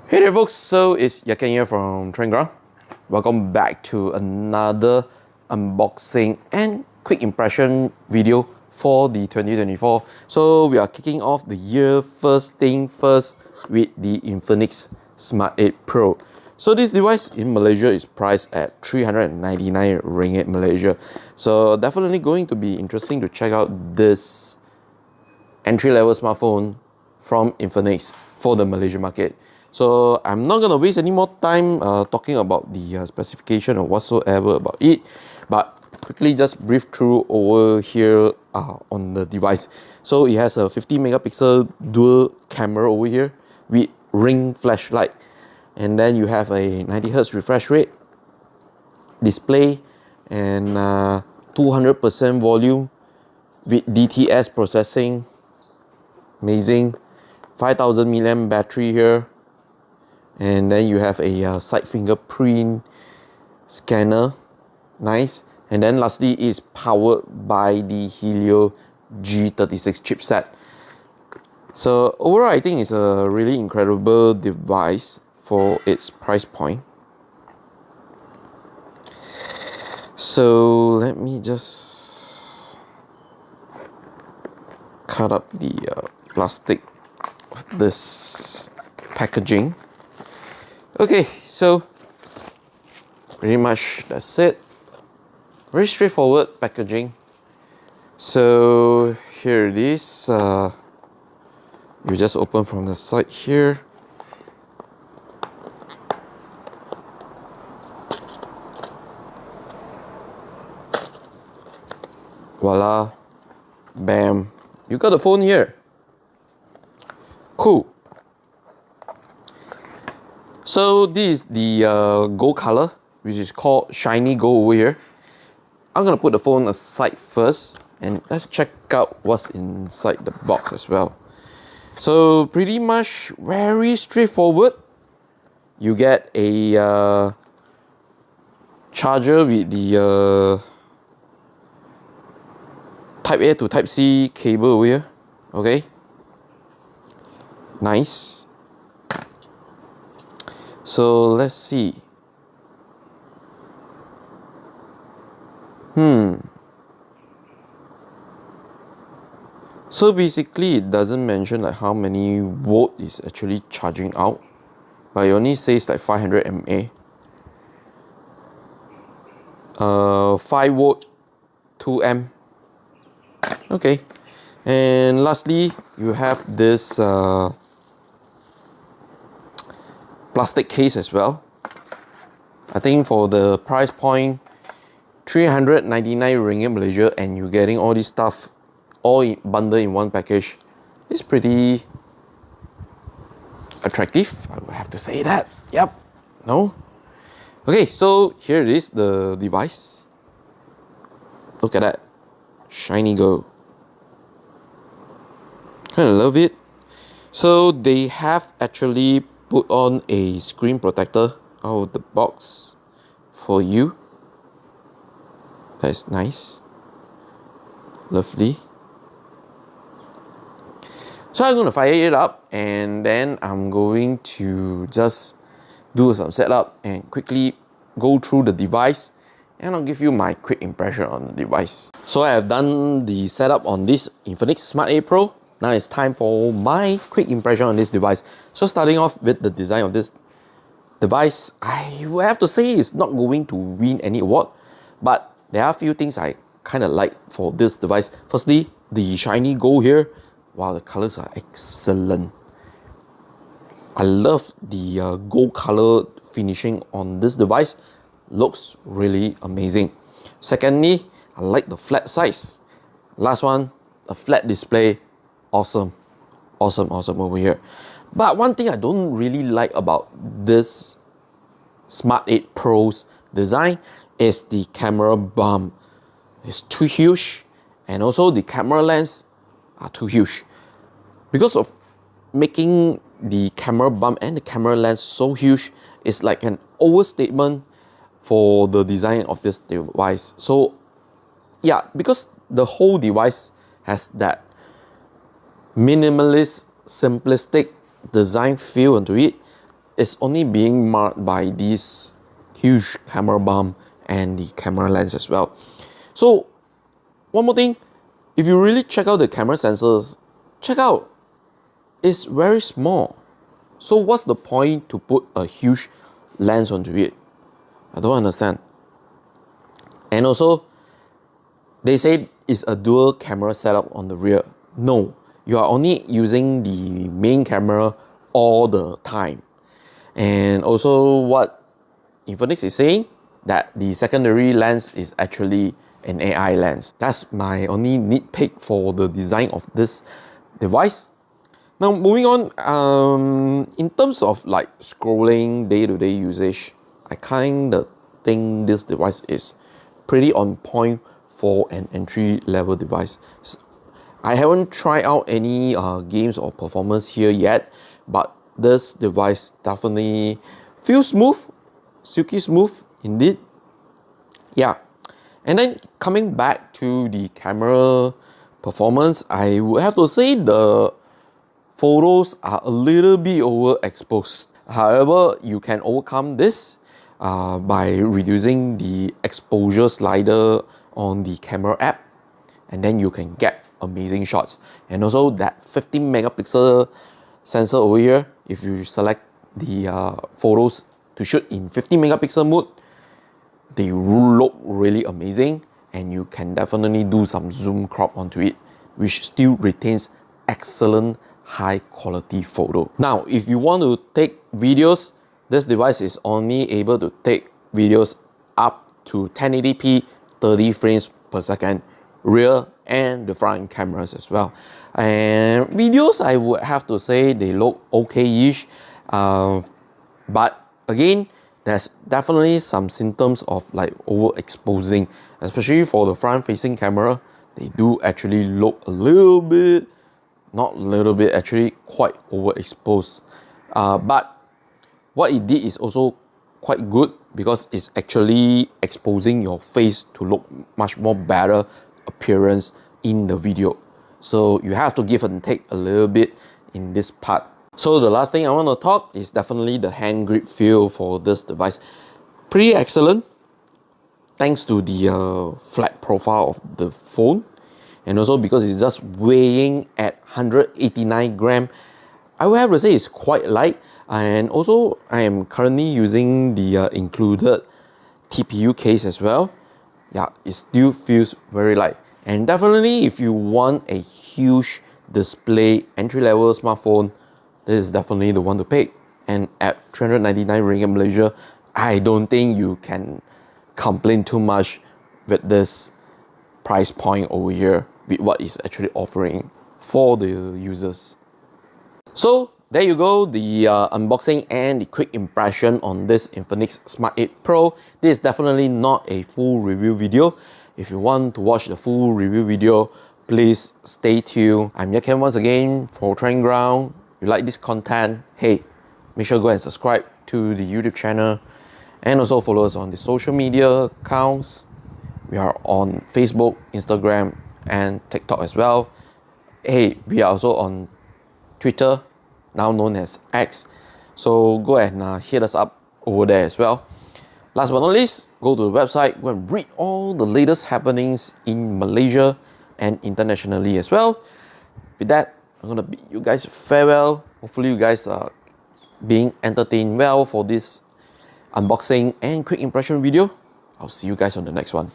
Hey there folks, so it's Yat Kean here from Trendground. Welcome back to another unboxing and quick impression video for the 2024. So we are kicking off the year first thing first with the Infinix SMART 8 Pro. So this device in Malaysia is priced at 399 ringgit Malaysia. So definitely going to be interesting to check out this entry-level smartphone from Infinix for the Malaysian market. So I'm not gonna waste any more time talking about the specification or whatsoever about it, but quickly just brief through over here on the device. So it has a 50 megapixel dual camera over here with ring flashlight, and then you have a 90 Hz refresh rate display and 200% volume with DTS processing. Amazing. 5000 mAh battery here, and then you have a side fingerprint scanner. Nice. And then lastly is powered by the Helio G36 chipset. So overall I think it's a really incredible device for its price point. So let me just cut up the plastic of this packaging. Okay, so pretty much that's it. Very straightforward packaging. So here it is. You just open from the side here. Voila, bam, you got the phone here. Cool. So this is the gold color, which is called shiny gold over here. I'm gonna put the phone aside first and let's check out what's inside the box as well. So pretty much very straightforward. You get a charger with the Type A to Type C cable over here. Okay, nice. So let's see. So basically it doesn't mention like how many volt is actually charging out, but it only says like 500 mAh. 5 volt, 2 amp. Okay. And lastly, you have this plastic case as well. I think for the price point 399 ringgit Malaysia, and you're getting all this stuff all bundled in one package, it's pretty attractive. I would have to say that. Yep. No? Okay, so here it is, the device. Look at that. Shiny gold. Kind of love it. So they have actually put on a screen protector out of the box for you. That's nice. Lovely. So I'm going to fire it up, and then I'm going to just do some setup and quickly go through the device, and I'll give you my quick impression on the device. So I have done the setup on this Infinix SMART 8 Pro. Now it's time for my quick impression on this device. So starting off with the design of this device, I will have to say it's not going to win any award, but there are a few things I kind of like for this device. Firstly, the shiny gold here. Wow, the colors are excellent. I love the gold color finishing on this device. Looks really amazing. Secondly, I like the flat size. Last one, a flat display. Awesome. Awesome over here. But one thing I don't really like about this SMART 8 Pro's design is the camera bump. It's too huge, and also the camera lens are too huge. Because of making the camera bump and the camera lens so huge, it's like an overstatement for the design of this device. So yeah, because the whole device has that minimalist, simplistic design feel into it, is only being marked by this huge camera bump and the camera lens as well. So one more thing, if you really check out the camera sensors, check out, it's very small. So what's the point to put a huge lens onto it? I don't understand. And also, they say it's a dual camera setup on the rear. No, you are only using the main camera all the time. And also what Infinix is saying, that the secondary lens is actually an AI lens. That's my only nitpick for the design of this device. Now moving on, in terms of like scrolling day-to-day usage, I kinda think this device is pretty on point for an entry-level device. I haven't tried out any games or performance here yet, but this device definitely feels smooth, silky smooth indeed. Yeah, and then coming back to the camera performance, I would have to say the photos are a little bit overexposed. However, you can overcome this by reducing the exposure slider on the camera app, and then you can get amazing shots. And also that 15 megapixel sensor over here, if you select the photos to shoot in 50 megapixel mode, they look really amazing, and you can definitely do some zoom crop onto it, which still retains excellent high quality photo. Now, if you want to take videos, this device is only able to take videos up to 1080p 30 frames per second, rear and the front cameras as well. And videos, I would have to say they look okay-ish, but again, there's definitely some symptoms of like overexposing, especially for the front-facing camera. They do actually look a little bit, not a little bit, actually quite overexposed. But what it did is also quite good because it's actually exposing your face to look much more better appearance in the video. So you have to give and take a little bit in this part. So the last thing I want to talk is definitely the hand grip feel for this device. Pretty excellent, thanks to the flat profile of the phone, and also because it's just weighing at 189 gram. I would have to say it's quite light, and also I am currently using the included TPU case as well. Yeah, it still feels very light, and definitely if you want a huge display entry-level smartphone, this is definitely the one to pick. And at 399 ringgit Malaysia, I don't think you can complain too much with this price point over here, with what it's actually offering for the users. So there you go, the unboxing and the quick impression on this Infinix Smart 8 Pro. This is definitely not a full review video. If you want to watch the full review video, please stay tuned. I'm Yat Kean once again for Training Ground. If you like this content, hey, make sure to go and subscribe to the YouTube channel, and also follow us on the social media accounts. We are on Facebook, Instagram, and TikTok as well. Hey, we are also on Twitter, now known as X. So go ahead and hit us up over there as well. Last but not least, go to the website, go and read all the latest happenings in Malaysia and internationally as well. With that, I'm gonna bid you guys farewell. Hopefully you guys are being entertained well for this unboxing and quick impression video. I'll see you guys on the next one.